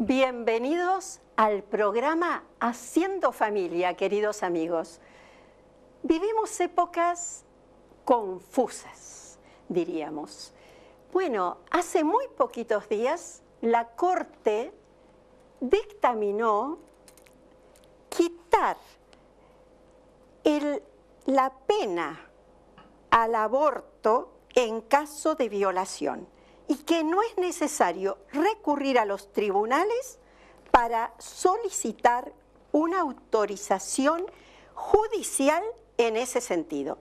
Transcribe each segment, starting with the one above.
Bienvenidos al programa Haciendo Familia, queridos amigos. Vivimos épocas confusas, diríamos. Bueno, hace muy poquitos días la Corte dictaminó quitar la pena al aborto en caso de violación y que no es necesario recurrir a los tribunales para solicitar una autorización judicial en ese sentido.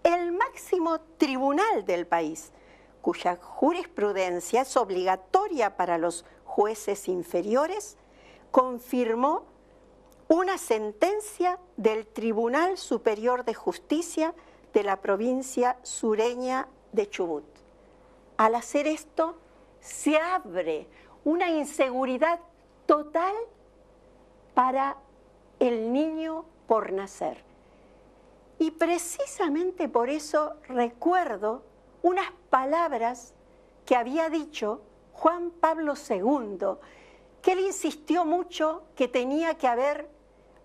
El máximo tribunal del país, cuya jurisprudencia es obligatoria para los jueces inferiores, confirmó una sentencia del Tribunal Superior de Justicia de la provincia sureña de Chubut. Al hacer esto, se abre una inseguridad total para el niño por nacer. Y precisamente por eso recuerdo unas palabras que había dicho Juan Pablo II, que él insistió mucho que tenía que haber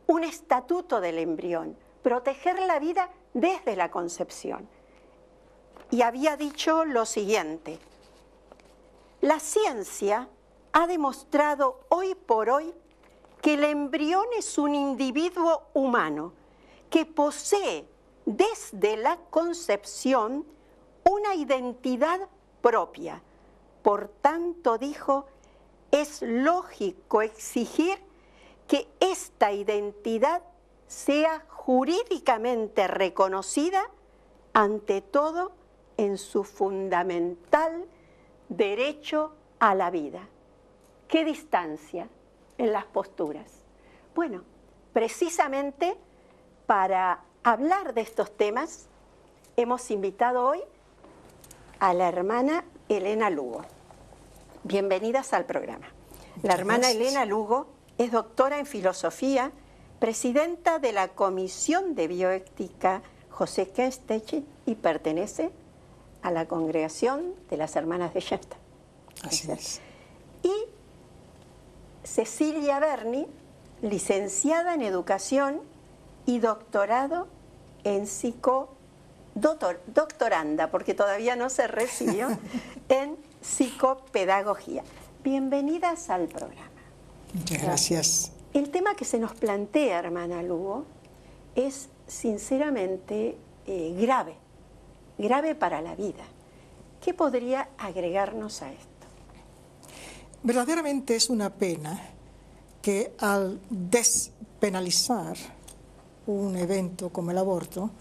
un estatuto del embrión, proteger la vida desde la concepción. Y había dicho lo siguiente: la ciencia ha demostrado hoy por hoy que el embrión es un individuo humano que posee desde la concepción una identidad propia. Por tanto, dijo, es lógico exigir que esta identidad sea jurídicamente reconocida, ante todo en su fundamental derecho a la vida. ¿Qué distancia en las posturas? Bueno, precisamente para hablar de estos temas hemos invitado hoy a la hermana Elena Lugo. Bienvenidas al programa. La hermana Elena Lugo es doctora en filosofía, presidenta de la Comisión de Bioética José Kenstechi y pertenece a la congregación de las hermanas de Shasta. Así es. Y Cecilia Berni, licenciada en educación y doctorado en doctoranda, porque todavía no se recibió, en psicopedagogía. Bienvenidas al programa. Muchas gracias. El tema que se nos plantea, hermana Lugo, es sinceramente grave para la vida. ¿Qué podría agregarnos a esto? Verdaderamente es una pena que al despenalizar un evento como el aborto,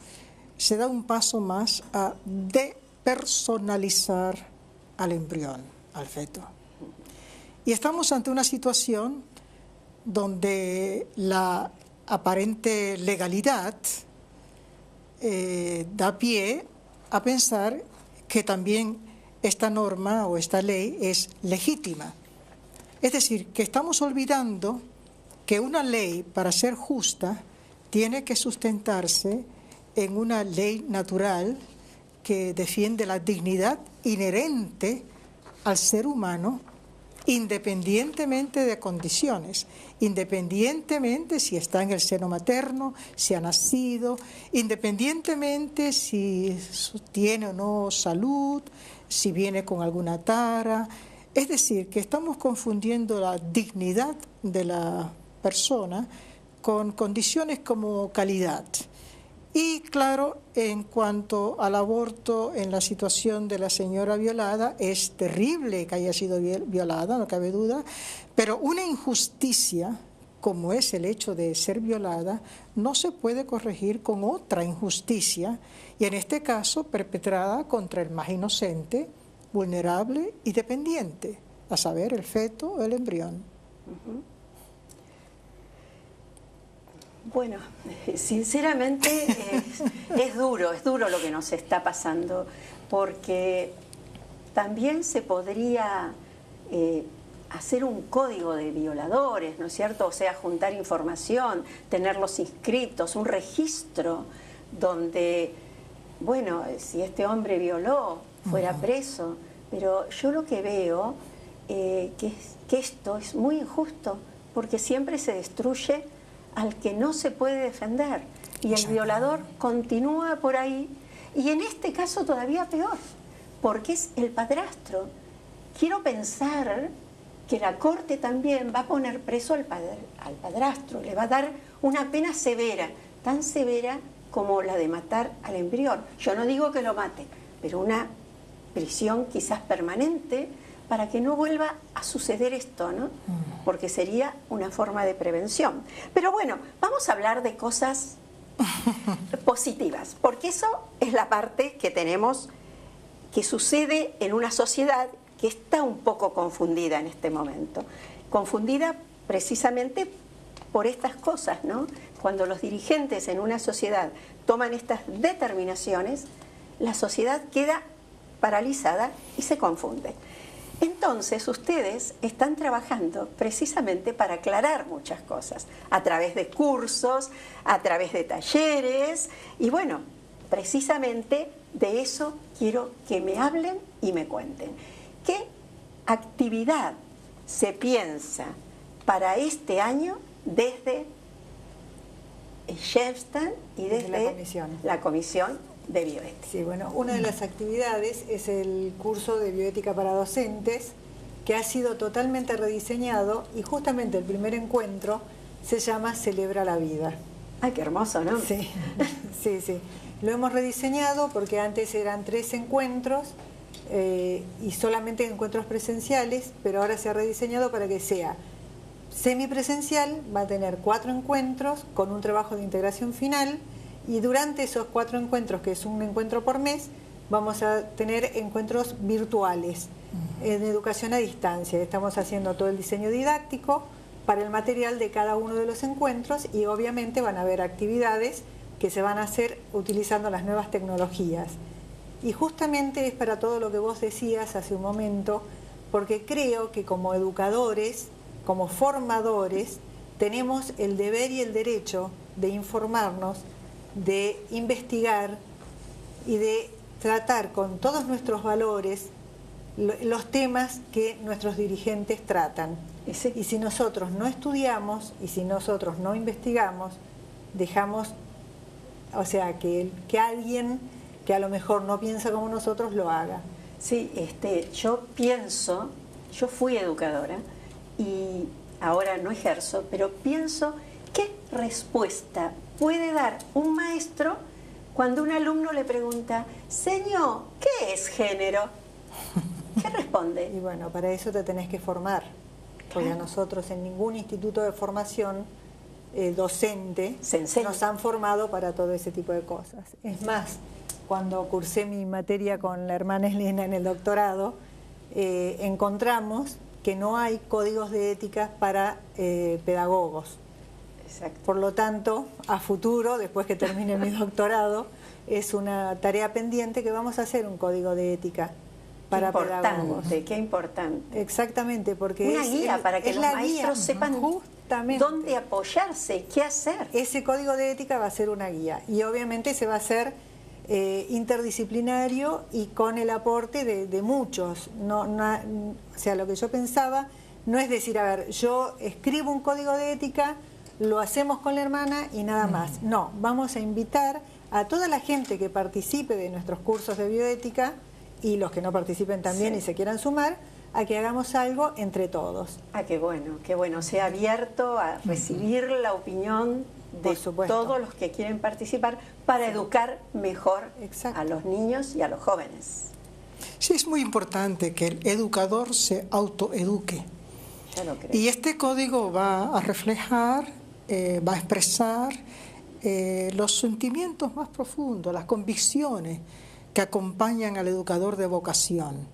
se da un paso más a depersonalizar al embrión, al feto. Y estamos ante una situación donde la aparente legalidad da pie a pensar que también esta norma o esta ley es legítima. Es decir, que estamos olvidando que una ley, para ser justa, tiene que sustentarse en una ley natural que defiende la dignidad inherente al ser humano, independientemente de condiciones, independientemente si está en el seno materno, si ha nacido, independientemente si tiene o no salud, si viene con alguna tara. Es decir, que estamos confundiendo la dignidad de la persona con condiciones como calidad. Y claro, en cuanto al aborto, en la situación de la señora violada, es terrible que haya sido violada, no cabe duda, pero una injusticia como es el hecho de ser violada no se puede corregir con otra injusticia, y en este caso perpetrada contra el más inocente, vulnerable y dependiente, a saber, el feto o el embrión. Bueno, sinceramente es duro lo que nos está pasando, porque también se podría hacer un código de violadores, ¿no es cierto? O sea, juntar información, tenerlos inscritos, un registro donde, bueno, si este hombre violó, fuera preso. Pero yo lo que veo que esto es muy injusto, porque siempre se destruye al que no se puede defender y el violador continúa por ahí, y en este caso todavía peor, porque es el padrastro. Quiero pensar que la Corte también va a poner preso al padrastro, le va a dar una pena severa, tan severa como la de matar al embrión. Yo no digo que lo mate, pero una prisión quizás permanente para que no vuelva a suceder esto, ¿no? Porque sería una forma de prevención. Pero bueno, vamos a hablar de cosas positivas, porque eso es la parte que tenemos, que sucede en una sociedad que está un poco confundida en este momento. Confundida precisamente por estas cosas, ¿no? Cuando los dirigentes en una sociedad toman estas determinaciones, la sociedad queda paralizada y se confunde. Entonces, ustedes están trabajando precisamente para aclarar muchas cosas, a través de cursos, a través de talleres, y bueno, precisamente de eso quiero que me hablen y me cuenten. ¿Qué actividad se piensa para este año desde Shepstone y desde la Comisión de Bioética? Sí, bueno, una de las actividades es el curso de bioética para docentes, que ha sido totalmente rediseñado, y justamente el primer encuentro se llama Celebra la Vida. ¡Ay, qué hermoso!, ¿no? Sí, sí, sí. Lo hemos rediseñado porque antes eran 3 encuentros y solamente encuentros presenciales, pero ahora se ha rediseñado para que sea semipresencial. Va a tener 4 encuentros con un trabajo de integración final, y durante esos 4 encuentros, que es un encuentro por mes, vamos a tener encuentros virtuales en educación a distancia. Estamos haciendo todo el diseño didáctico para el material de cada uno de los encuentros, y obviamente van a haber actividades que se van a hacer utilizando las nuevas tecnologías. Y justamente es para todo lo que vos decías hace un momento, porque creo que como educadores, como formadores, tenemos el deber y el derecho de informarnos, de investigar y de tratar con todos nuestros valores los temas que nuestros dirigentes tratan. Y si nosotros no estudiamos y si nosotros no investigamos, dejamos, o sea, que alguien que a lo mejor no piensa como nosotros lo haga. Sí, yo pienso, yo fui educadora y ahora no ejerzo, pero pienso qué respuesta puede dar un maestro cuando un alumno le pregunta: señor, ¿qué es género? ¿Qué responde? Y bueno, para eso te tenés que formar, porque Claro. a nosotros en ningún instituto de formación docente nos han formado para todo ese tipo de cosas. Es más, cuando cursé mi materia con la hermana Elena en el doctorado, encontramos que no hay códigos de ética para pedagogos. Exacto. Por lo tanto, a futuro, después que termine mi doctorado, es una tarea pendiente que vamos a hacer un código de ética para pedagogos. Qué importante. Exactamente, porque una guía para que los maestros sepan justamente dónde apoyarse, qué hacer. Ese código de ética va a ser una guía, y obviamente se va a hacer interdisciplinario y con el aporte de muchos. O sea, lo que yo pensaba no es decir, a ver, yo escribo un código de ética, lo hacemos con la hermana y nada más. No, vamos a invitar a toda la gente que participe de nuestros cursos de bioética, y los que no participen también y se quieran sumar, a que hagamos algo entre todos. Ah, qué bueno, sea abierto a recibir la opinión de todos los que quieren participar para educar mejor a los niños y a los jóvenes. Sí, es muy importante que el educador se autoeduque. Ya lo creo. Y este código va a reflejar, va a expresar los sentimientos más profundos, las convicciones que acompañan al educador de vocación.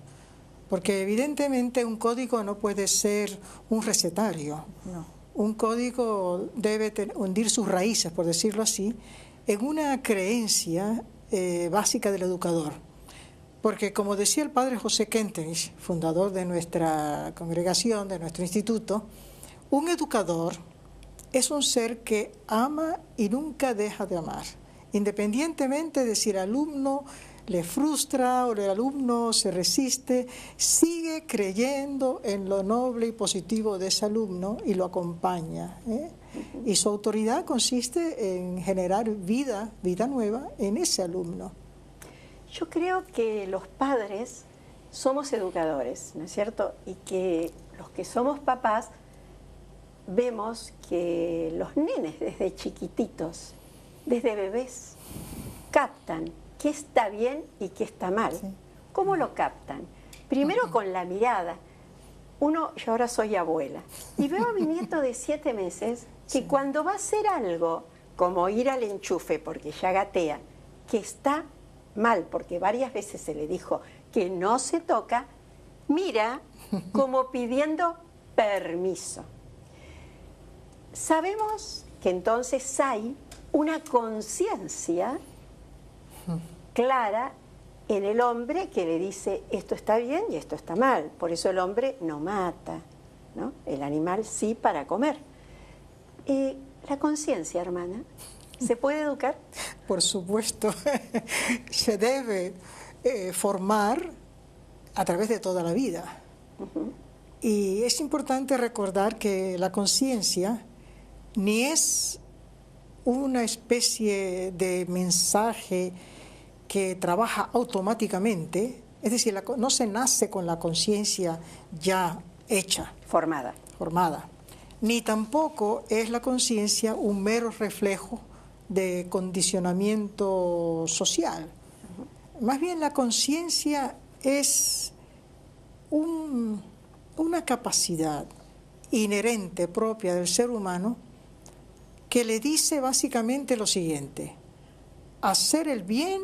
Porque evidentemente un código no puede ser un recetario. No. Un código debe hundir sus raíces, por decirlo así, en una creencia básica del educador. Porque, como decía el padre José Kentenich, fundador de nuestra congregación, de nuestro instituto, un educador es un ser que ama y nunca deja de amar, independientemente de si el alumno le frustra o el alumno se resiste, sigue creyendo en lo noble y positivo de ese alumno y lo acompaña, ¿eh? Y su autoridad consiste en generar vida nueva en ese alumno. Yo creo que los padres somos educadores, ¿no es cierto? Y que los que somos papás vemos que los nenes desde chiquititos, desde bebés, captan qué está bien y qué está mal. Sí. ¿Cómo lo captan? Primero con la mirada. Yo ahora soy abuela y veo a mi nieto de 7 meses que cuando va a hacer algo, como ir al enchufe porque ya gatea, que está mal, porque varias veces se le dijo que no se toca, mira como pidiendo permiso. Sabemos que entonces hay una conciencia clara en el hombre que le dice esto está bien y esto está mal. Por eso el hombre no mata, ¿no? El animal sí para comer. La conciencia, hermana, ¿se puede educar? Por supuesto, se debe formar a través de toda la vida. Y es importante recordar que la conciencia ni es una especie de mensaje que trabaja automáticamente, es decir, no se nace con la conciencia ya hecha, formada, ni tampoco es la conciencia un mero reflejo de condicionamiento social. Más bien la conciencia es una capacidad inherente propia del ser humano que le dice básicamente lo siguiente: hacer el bien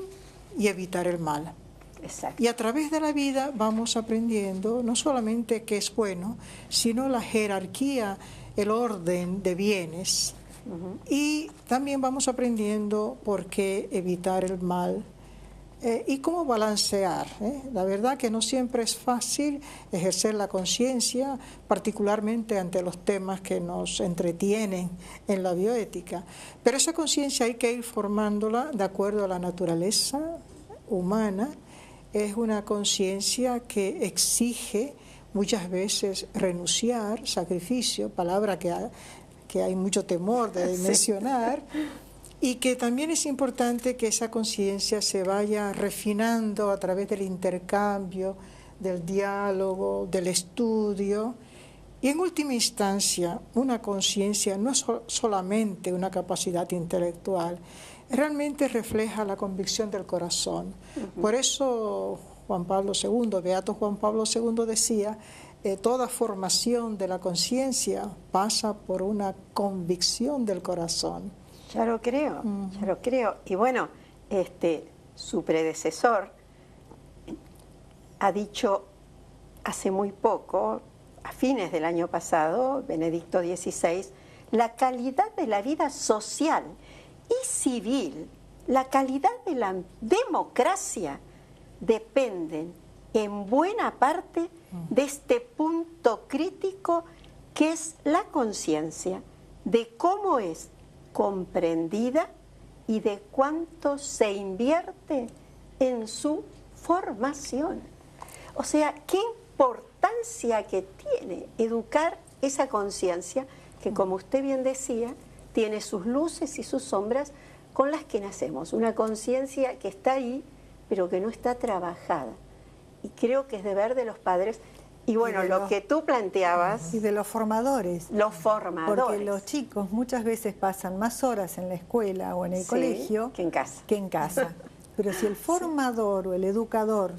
y evitar el mal. Exacto. Y a través de la vida vamos aprendiendo no solamente qué es bueno, sino la jerarquía, el orden de bienes. Y también vamos aprendiendo por qué evitar el mal y cómo balancear. La verdad que no siempre es fácil ejercer la conciencia, particularmente ante los temas que nos entretienen en la bioética. Pero esa conciencia hay que ir formándola de acuerdo a la naturaleza humana. Es una conciencia que exige muchas veces renunciar, sacrificio, palabra que hay mucho temor de mencionar, y que también es importante que esa conciencia se vaya refinando a través del intercambio, del diálogo, del estudio. Y en última instancia, una conciencia no es solamente una capacidad intelectual, realmente refleja la convicción del corazón. Por eso Juan Pablo II, Beato Juan Pablo II decía, toda formación de la conciencia pasa por una convicción del corazón. Ya lo creo, ya lo creo. Y bueno, su predecesor ha dicho hace muy poco, a fines del año pasado, Benedicto XVI, la calidad de la vida social y civil, la calidad de la democracia dependen en buena parte de este punto crítico que es la conciencia, de cómo es comprendida y de cuánto se invierte en su formación. O sea, qué importancia que tiene educar esa conciencia que, como usted bien decía, tiene sus luces y sus sombras con las que nacemos. Una conciencia que está ahí, pero que no está trabajada. Y creo que es deber de los padres. Y bueno, lo que tú planteabas... Y de los formadores. Los formadores. Porque los chicos muchas veces pasan más horas en la escuela o en el colegio que en casa. Pero si el formador o el educador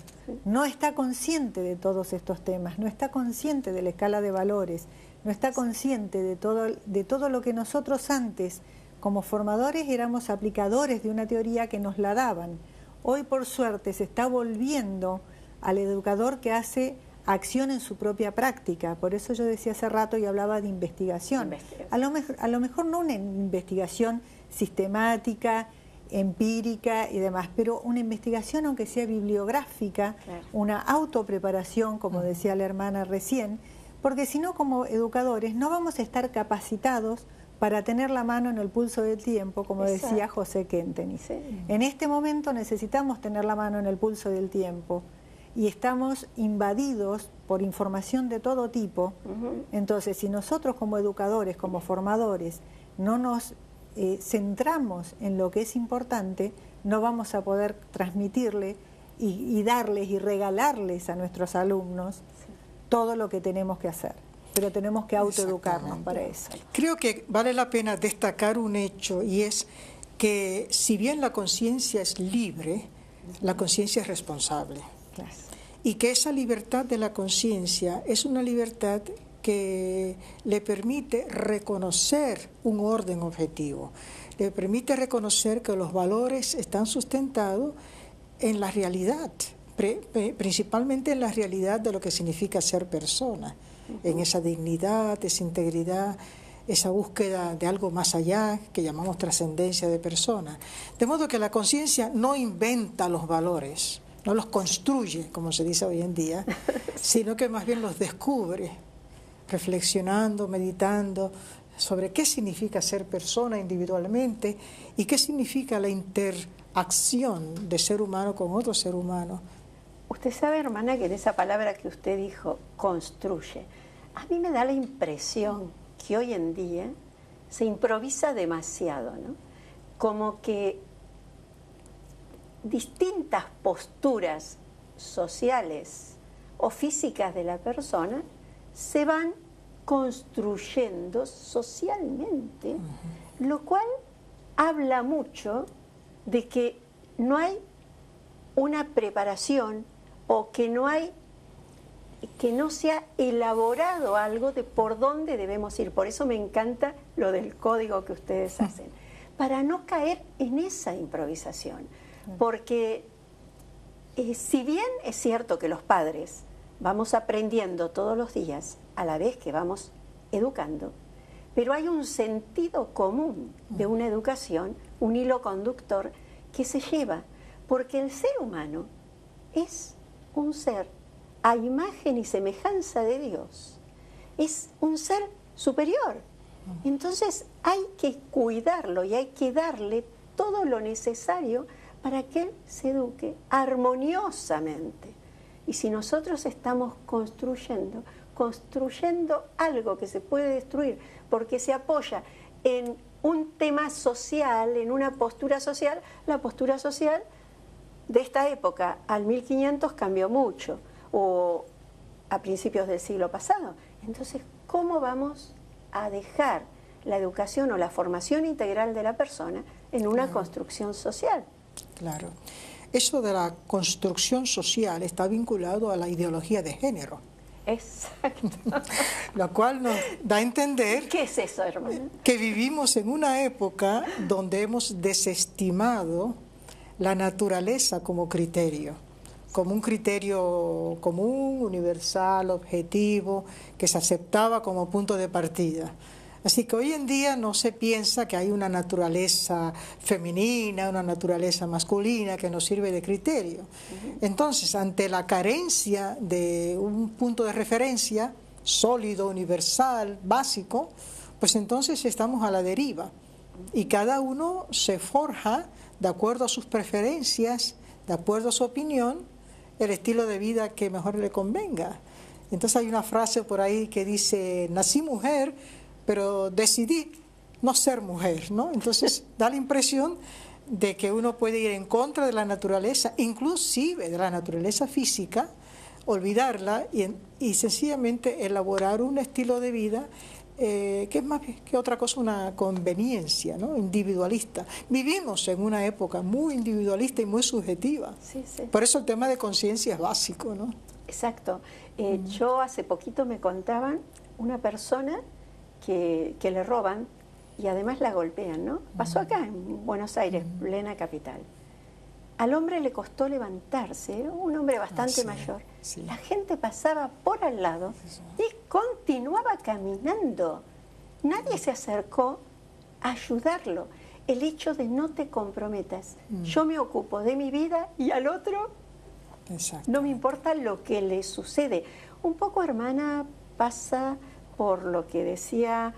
no está consciente de todos estos temas, no está consciente de la escala de valores, no está consciente de todo lo que nosotros antes, como formadores, éramos aplicadores de una teoría que nos la daban. Hoy, por suerte, se está volviendo al educador que hace acción en su propia práctica. Por eso yo decía hace rato y hablaba de investigación. A lo mejor no una investigación sistemática, empírica y demás, pero una investigación, aunque sea bibliográfica, una autopreparación, como decía la hermana recién, porque si no, como educadores, no vamos a estar capacitados para tener la mano en el pulso del tiempo, como Exacto. decía José Kentenich. Sí. En este momento necesitamos tener la mano en el pulso del tiempo y estamos invadidos por información de todo tipo. Entonces, si nosotros como educadores, como formadores, no nos centramos en lo que es importante, no vamos a poder transmitirle y darles y regalarles a nuestros alumnos todo lo que tenemos que hacer. Pero tenemos que autoeducarnos para eso. Creo que vale la pena destacar un hecho, y es que si bien la conciencia es libre, la conciencia es responsable. Claro. Y que esa libertad de la conciencia es una libertad que le permite reconocer un orden objetivo, le permite reconocer que los valores están sustentados en la realidad, principalmente en la realidad de lo que significa ser persona, en esa dignidad, esa integridad, esa búsqueda de algo más allá que llamamos trascendencia de persona. De modo que la conciencia no inventa los valores, no los construye, como se dice hoy en día, sino que más bien los descubre, reflexionando, meditando sobre qué significa ser persona individualmente y qué significa la interacción de ser humano con otro ser humano. Usted sabe, hermana, que en esa palabra que usted dijo, construye, a mí me da la impresión que hoy en día se improvisa demasiado, ¿no? Como que distintas posturas sociales o físicas de la persona se van construyendo socialmente, lo cual habla mucho de que no hay una preparación o que no se ha elaborado algo de por dónde debemos ir. Por eso me encanta lo del código que ustedes hacen, para no caer en esa improvisación. Porque si bien es cierto que los padres vamos aprendiendo todos los días a la vez que vamos educando, pero hay un sentido común de una educación, un hilo conductor que se lleva, porque el ser humano es un ser a imagen y semejanza de Dios, es un ser superior. Entonces hay que cuidarlo y hay que darle todo lo necesario para que él se eduque armoniosamente. Y si nosotros estamos construyendo algo que se puede destruir porque se apoya en un tema social, en una postura social, la postura social de esta época al 1500 cambió mucho, o a principios del siglo pasado. Entonces, ¿cómo vamos a dejar la educación o la formación integral de la persona en una construcción social? Claro. Eso de la construcción social está vinculado a la ideología de género. Exacto. Lo cual nos da a entender... ¿Qué es eso, hermana? Que vivimos en una época donde hemos desestimado la naturaleza como criterio, como un criterio común, universal, objetivo, que se aceptaba como punto de partida. Así que hoy en día no se piensa que hay una naturaleza femenina, una naturaleza masculina que nos sirve de criterio. Entonces, ante la carencia de un punto de referencia sólido, universal, básico, pues entonces estamos a la deriva. Y cada uno se forja, de acuerdo a sus preferencias, de acuerdo a su opinión, el estilo de vida que mejor le convenga. Entonces hay una frase por ahí que dice, nací mujer, pero decidí no ser mujer, ¿no? Entonces da la impresión de que uno puede ir en contra de la naturaleza, inclusive de la naturaleza física, olvidarla y sencillamente elaborar un estilo de vida que es más que otra cosa una conveniencia, ¿no? Individualista. Vivimos en una época muy individualista y muy subjetiva. Sí, sí. Por eso el tema de conciencia es básico, ¿no? Exacto. Yo hace poquito me contaban una persona que le roban y además la golpean, ¿no? Pasó acá en Buenos Aires, plena capital. Al hombre le costó levantarse, un hombre bastante mayor. Sí. La gente pasaba por al lado y continuaba caminando. Nadie se acercó a ayudarlo. El hecho de no te comprometas. Yo me ocupo de mi vida y al otro no me importa lo que le sucede. Un poco, hermana, pasa por lo que decía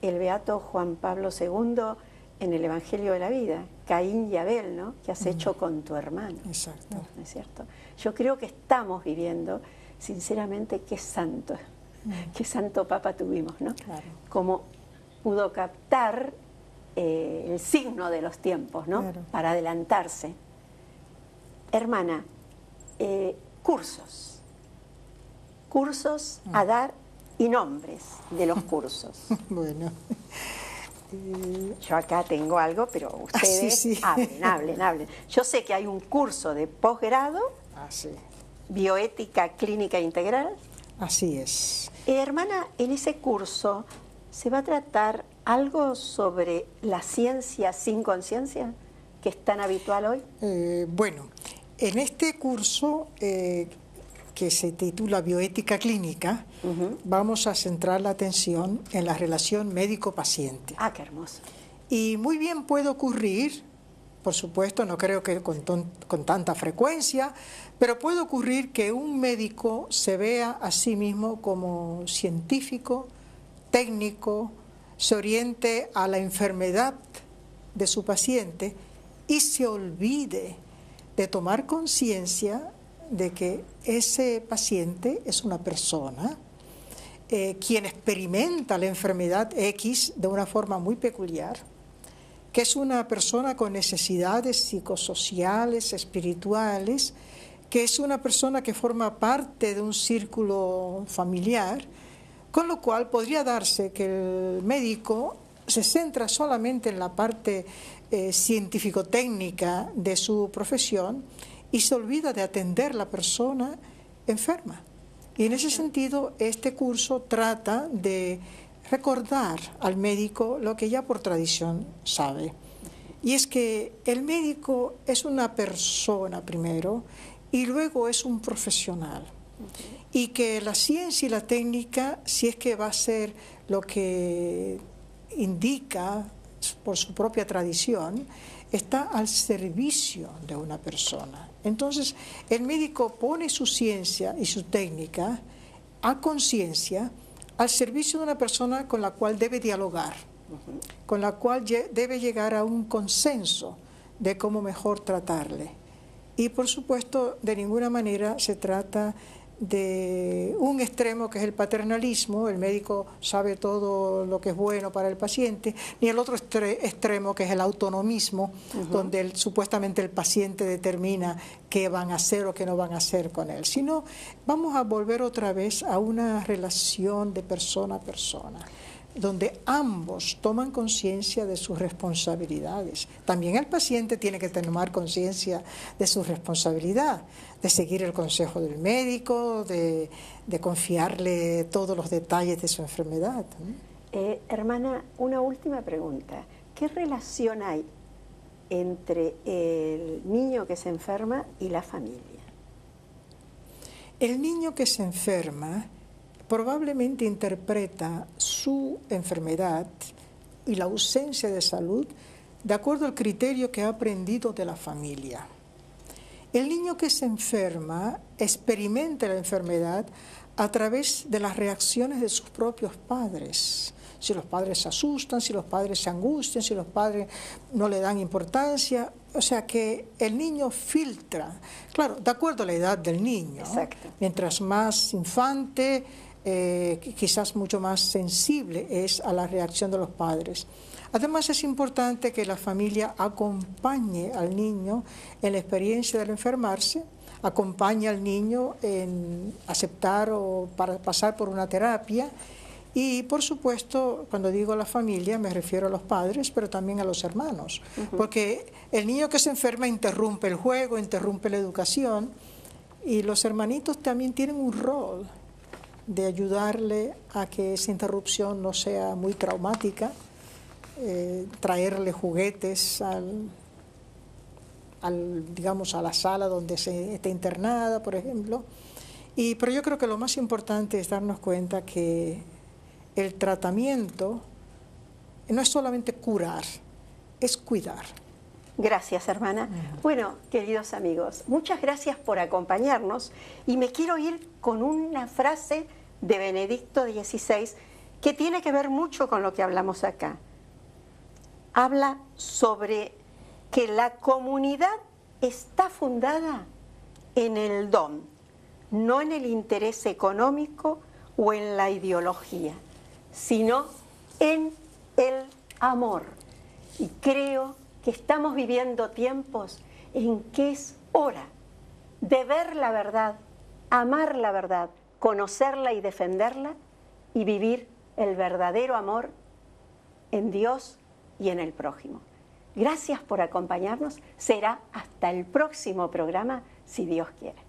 el beato Juan Pablo II en el Evangelio de la Vida, Caín y Abel, ¿no? ¿Qué has hecho con tu hermano? Exacto. ¿No es cierto? Yo creo que estamos viviendo, sinceramente, qué santo papa tuvimos, ¿no? Claro. Cómo pudo captar el signo de los tiempos, ¿no? Claro. Para adelantarse. Hermana, cursos a dar y nombres de los cursos. Bueno. Yo acá tengo algo, pero ustedes sí. hablen. Yo sé que hay un curso de posgrado, Sí. bioética clínica integral. Así es. Hermana, en ese curso se va a tratar algo sobre la ciencia sin conciencia, que es tan habitual hoy. Bueno, en este curso que se titula Bioética Clínica, vamos a centrar la atención en la relación médico-paciente. Ah, qué hermoso. Y muy bien puede ocurrir, por supuesto, no creo que con tanta frecuencia, pero puede ocurrir que un médico se vea a sí mismo como científico, técnico, se oriente a la enfermedad de su paciente y se olvide de tomar conciencia de que ese paciente es una persona quien experimenta la enfermedad X de una forma muy peculiar, que es una persona con necesidades psicosociales, espirituales, que es una persona que forma parte de un círculo familiar, con lo cual podría darse que el médico se centra solamente en la parte científico-técnica de su profesión y se olvida de atender a la persona enferma. Y en ese sentido, este curso trata de recordar al médico lo que ya por tradición sabe. Y es que el médico es una persona primero y luego es un profesional. Y que la ciencia y la técnica, si es que va a ser lo que indica por su propia tradición, está al servicio de una persona. Entonces, el médico pone su ciencia y su técnica a conciencia al servicio de una persona con la cual debe dialogar, con la cual debe llegar a un consenso de cómo mejor tratarle. Y, por supuesto, de ninguna manera se trata de un extremo que es el paternalismo, el médico sabe todo lo que es bueno para el paciente, ni el otro extremo que es el autonomismo, donde supuestamente el paciente determina qué van a hacer o qué no van a hacer con él, sino vamos a volver otra vez a una relación de persona a persona, donde ambos toman conciencia de sus responsabilidades. También el paciente tiene que tomar conciencia de su responsabilidad, de seguir el consejo del médico, de confiarle todos los detalles de su enfermedad. Hermana, una última pregunta. ¿Qué relación hay entre el niño que se enferma y la familia? El niño que se enferma probablemente interpreta su enfermedad y la ausencia de salud de acuerdo al criterio que ha aprendido de la familia. El niño que se enferma experimenta la enfermedad a través de las reacciones de sus propios padres. Si los padres se asustan, si los padres se angustian, si los padres no le dan importancia. O sea que el niño filtra, claro, de acuerdo a la edad del niño. Exacto. Mientras más infante, quizás mucho más sensible es a la reacción de los padres. Además es importante que la familia acompañe al niño en la experiencia del enfermarse, acompañe al niño en aceptar o para pasar por una terapia y por supuesto cuando digo la familia me refiero a los padres pero también a los hermanos, porque el niño que se enferma interrumpe el juego, interrumpe la educación y los hermanitos también tienen un rol de ayudarle a que esa interrupción no sea muy traumática, traerle juguetes digamos, a la sala donde se esté internada, por ejemplo. Pero yo creo que lo más importante es darnos cuenta que el tratamiento no es solamente curar, es cuidar. Gracias, hermana. Bueno, queridos amigos, muchas gracias por acompañarnos y me quiero ir con una frase de Benedicto XVI que tiene que ver mucho con lo que hablamos acá. Habla sobre que la comunidad está fundada en el don, no en el interés económico o en la ideología, sino en el amor. Y creo que estamos viviendo tiempos en que es hora de ver la verdad, amar la verdad, conocerla y defenderla y vivir el verdadero amor en Dios y en el prójimo. Gracias por acompañarnos. Será hasta el próximo programa, si Dios quiere.